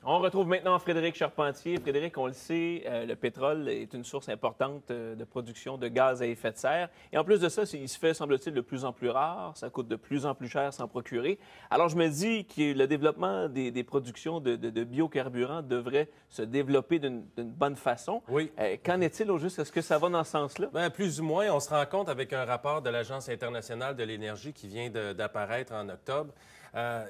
On retrouve maintenant Frédéric Charpentier. Frédéric, on le sait, le pétrole est une source importante de production de gaz à effet de serre. Et en plus de ça, il se fait, semble-t-il, de plus en plus rare. Ça coûte de plus en plus cher s'en procurer. Alors, je me dis que le développement des productions de biocarburants devrait se développer d'une bonne façon. Oui. Qu'en est-il au juste? Est-ce que ça va dans ce sens-là? Bien, plus ou moins, on se rend compte avec un rapport de l'Agence internationale de l'énergie qui vient d'apparaître en octobre.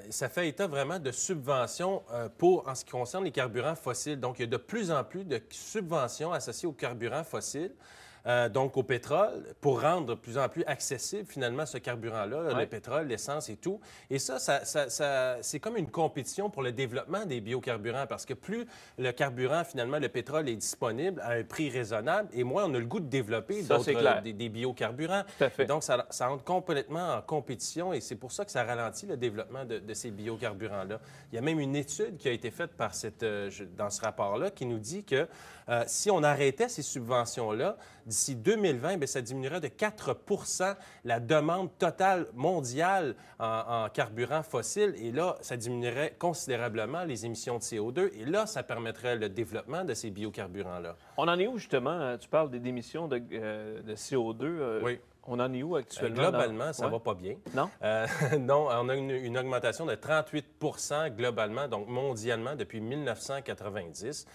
Ça fait état vraiment de subventions en ce qui concerne les carburants fossiles. Donc, il y a de plus en plus de subventions associées aux carburants fossiles. Donc au pétrole, pour rendre de plus en plus accessible finalement ce carburant-là, le pétrole, l'essence et tout. Et ça c'est comme une compétition pour le développement des biocarburants parce que plus le carburant, finalement, le pétrole est disponible à un prix raisonnable et moins on a le goût de développer des biocarburants. Tout à fait. Donc ça entre complètement en compétition et c'est pour ça que ça ralentit le développement de ces biocarburants-là. Il y a même une étude qui a été faite par dans ce rapport-là qui nous dit que si on arrêtait ces subventions-là, d'ici 2020, bien, ça diminuerait de 4 la demande totale mondiale en carburant fossile. Et là, ça diminuerait considérablement les émissions de CO2. Et là, ça permettrait le développement de ces biocarburants-là. On en est où, justement? Tu parles des émissions de CO2. Oui. On en est où actuellement? Globalement, ça ne va pas bien. Non? Non, on a une augmentation de 38 globalement, donc mondialement, depuis 1990.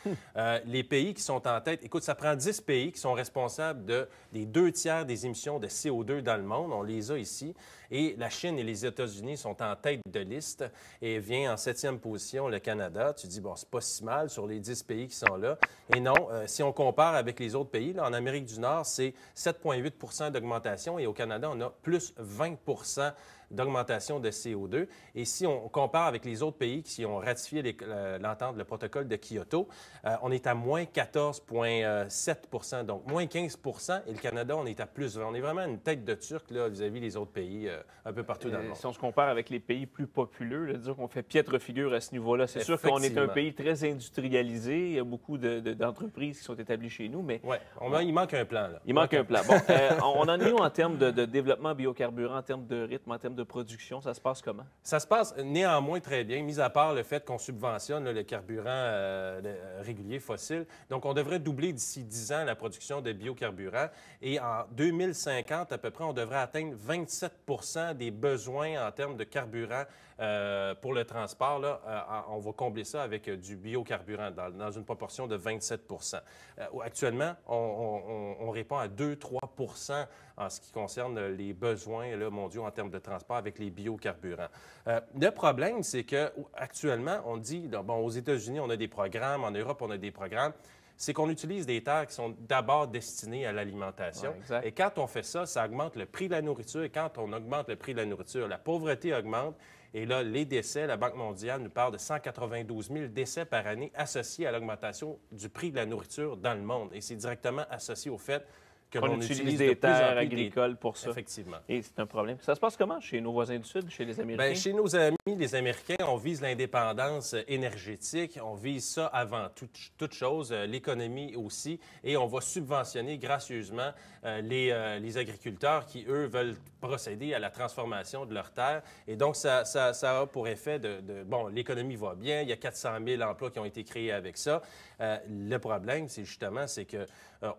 Les pays qui sont en tête, écoute, ça prend 10 pays qui sont responsables des 2 tiers des émissions de CO2 dans le monde. On les a ici. Et la Chine et les États-Unis sont en tête de liste et vient en 7e position le Canada. Tu dis, bon, c'est pas si mal sur les 10 pays qui sont là. Et non, si on compare avec les autres pays, là, en Amérique du Nord, c'est 7,8 d'augmentation et au Canada, on a plus 20 d'augmentation de CO2. Et si on compare avec les autres pays qui ont ratifié l'entente, le protocole de Kyoto, on est à moins 14,7 donc moins 15 et le Canada, on est à plus 20. On est vraiment une tête de Turc là, vis-à-vis des autres pays un peu partout dans le monde. Si on se compare avec les pays plus populeux, là, dire qu'on fait piètre figure à ce niveau-là. C'est sûr qu'on est un pays très industrialisé. Il y a beaucoup d'entreprises qui sont établies chez nous, mais... Oui, il manque un plan. Là. Il manque un plan. Bon, on en est où en termes de développement biocarburant, en termes de rythme, en termes de production? Ça se passe comment? Ça se passe néanmoins très bien, mis à part le fait qu'on subventionne le carburant régulier fossile. Donc, on devrait doubler d'ici 10 ans la production de biocarburants. Et en 2050, à peu près, on devrait atteindre 27 des besoins en termes de carburant pour le transport. Là, on va combler ça avec du biocarburant dans une proportion de 27 Actuellement, on répond à 2-3 en ce qui concerne les besoins là, mondiaux en termes de transport avec les biocarburants. Le problème, c'est qu'actuellement, on dit, bon, aux États-Unis, on a des programmes, en Europe, on a des programmes, c'est qu'on utilise des terres qui sont d'abord destinées à l'alimentation. Ouais, et quand on fait ça, ça augmente le prix de la nourriture. Et quand on augmente le prix de la nourriture, la pauvreté augmente. Et là, les décès, la Banque mondiale nous parle de 192 000 décès par année associés à l'augmentation du prix de la nourriture dans le monde. Et c'est directement associé au fait qu'on utilise des terres agricoles pour ça. Effectivement. Et c'est un problème. Ça se passe comment chez nos voisins du Sud, chez les Américains? Bien, chez nos amis, les Américains, on vise l'indépendance énergétique. On vise ça avant toute chose, l'économie aussi. Et on va subventionner gracieusement les agriculteurs qui, eux, veulent procéder à la transformation de leurs terres. Et donc, ça a pour effet bon, l'économie va bien. Il y a 400 000 emplois qui ont été créés avec ça. Le problème, c'est justement, c'est que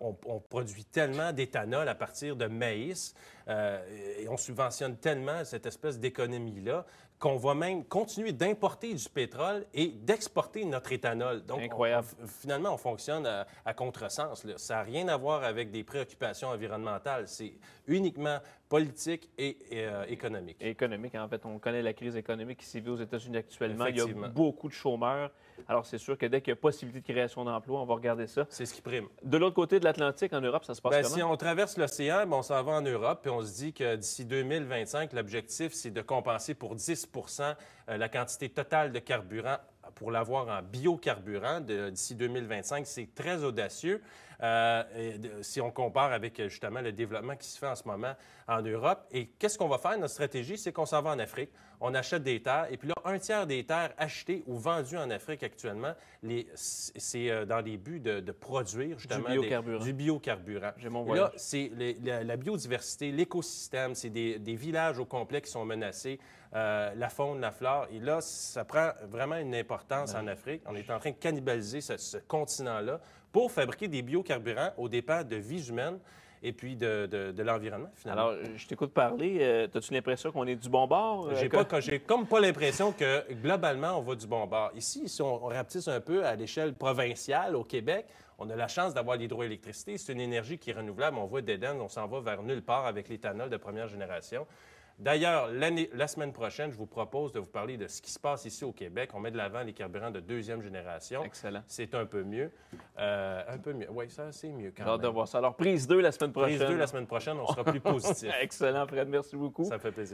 on produit tellement d'éthanol à partir de maïs et on subventionne tellement cette espèce d'économie-là qu'on va même continuer d'importer du pétrole et d'exporter notre éthanol. Donc, incroyable. Finalement, on fonctionne à contresens. Là. Ça n'a rien à voir avec des préoccupations environnementales. C'est uniquement politique et économique. Et économique, en fait. On connaît la crise économique qui sévit aux États-Unis actuellement. Il y a beaucoup de chômeurs. Alors, c'est sûr que dès qu'il y a possibilité de création d'emplois, on va regarder ça. C'est ce qui prime. De l'autre côté de l'Atlantique, en Europe, ça se passe comment? Si on traverse l'océan, on s'en va en Europe, puis on se dit que d'ici 2025, l'objectif, c'est de compenser pour 10 la quantité totale de carburant pour l'avoir en biocarburant d'ici 2025. C'est très audacieux. si on compare avec justement le développement qui se fait en ce moment en Europe. Et qu'est-ce qu'on va faire? Notre stratégie, c'est qu'on s'en va en Afrique, on achète des terres, et puis là, un tiers des terres achetées ou vendues en Afrique actuellement, c'est dans les buts de produire justement du biocarburant. J'ai mon et là, voyage. c'est la biodiversité, l'écosystème, c'est des villages au complet qui sont menacés, la faune, la flore. Et là, ça prend vraiment une importance en Afrique. On est en train de cannibaliser ce continent-là pour fabriquer des biocarburants aux dépens de vies humaines et puis de l'environnement, finalement. Alors, je t'écoute parler. As-tu l'impression qu'on est du bon bord? J'ai comme pas l'impression que, globalement, on va du bon bord. Ici, si on rapetisse un peu à l'échelle provinciale, au Québec, on a la chance d'avoir l'hydroélectricité. C'est une énergie qui est renouvelable. On voit d'Éden, on s'en va vers nulle part avec l'éthanol de première génération. D'ailleurs, la semaine prochaine, je vous propose de vous parler de ce qui se passe ici au Québec. On met de l'avant les carburants de deuxième génération. Excellent. C'est un peu mieux. Un peu mieux. Oui, ça, c'est mieux quand J'ai hâte de même. voir ça. Alors, prise 2 la semaine prochaine. Prise 2 la semaine prochaine, on sera plus positif. Excellent, Fred. Merci beaucoup. Ça me fait plaisir.